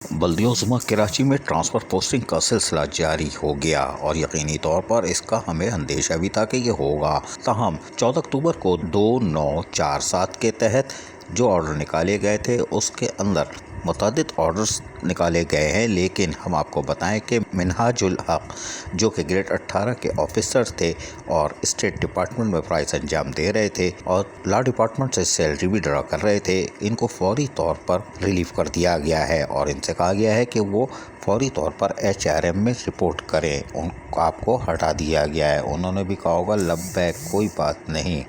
بلدیہ عظمیٰ کراچی میں transfer posting کا سلسلہ جاری ہو گیا اور یقینی طور پر اس کا ہمیں اندیشہ بھی تھا کہ یہ ہوگا، تاہم 14 اکتوبر کو 2947 کے تحت جو آرڈر نکالے گئے تھے اس کے اندر متعدد آرڈرز نکالے گئے ہیں، لیکن ہم آپ کو بتائیں کہ منہاج الحق جو کہ گریڈ 18 کے آفیسر تھے اور اسٹیٹ ڈپارٹمنٹ میں فرائض انجام دے رہے تھے اور لا ڈپارٹمنٹ سے سیلری بھی ڈرا کر رہے تھے، ان کو فوری طور پر ریلیف کر دیا گیا ہے اور ان سے کہا گیا ہے کہ وہ فوری طور پر HRM میں رپورٹ کریں، ان کو آپ کو ہٹا دیا گیا ہے۔ انہوں نے بھی کہا ہوگا لبیک، کوئی بات نہیں،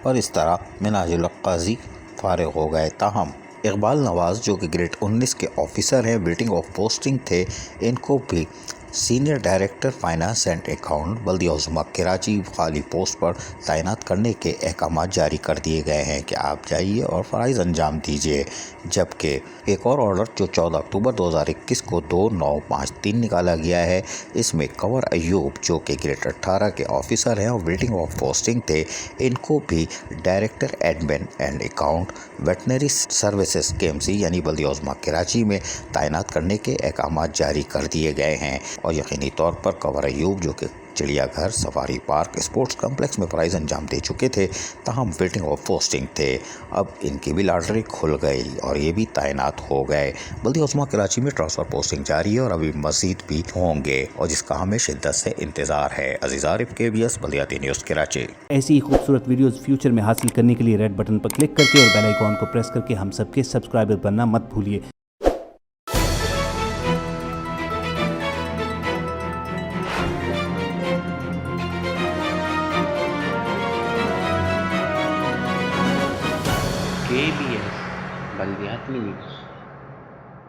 اور اس طرح منہاج الحق قاضی فارغ ہو گئے۔ تاہم اقبال نواز جو کہ گریڈ 19 کے آفیسر ہیں، ویٹنگ آف پوسٹنگ تھے، ان کو بھی senior director finance and account بلدیہ عظمیٰ کراچی خالی پوسٹ پر تعینات کرنے کے احکامات جاری کر دیے گئے ہیں کہ آپ جائیے اور فرائض انجام دیجیے، جبکہ ایک اور آرڈر جو 14 اکتوبر 2021 کو 2953 نکالا گیا ہے، اس میں کنور ایوب جو کہ گریڈ 18 کے آفیسر ہیں اور ویٹنگ آف پوسٹنگ تھے، ان کو بھی director admin and account veterinary services KMC یعنی بلدیہ عظمیٰ کراچی میں تعینات کرنے کے احکامات جاری کر دیے گئے ہیں۔ اور یقینی طور پر کنور ایوب جو کہ چڑیا گھر، سفاری پارک، اسپورٹس کمپلیکس میں فرائض انجام دے چکے تھے، تاہم ویٹنگ آف پوسٹنگ تھے، اب ان کی بھی لاٹری کھل گئی اور یہ بھی تعینات ہو گئے۔ بلدیہ عظمیٰ کراچی میں ٹرانسفر پوسٹنگ جاری ہے اور ابھی مزید بھی ہوں گے اور جس کا ہمیں شدت سے انتظار ہے۔ عزیز عارف KBS بلدیاتی نیوز کراچی۔ ایسی ہی خوبصورت ویڈیوز فیوچر میں حاصل کرنے کے لیے ریڈ بٹن پر کلک کر کے اور بیل آئیکن کو پریس کر کے ہم سب کے سبسکرائبر بننا مت بھولیے۔ KBS بلدیاتی نیوز۔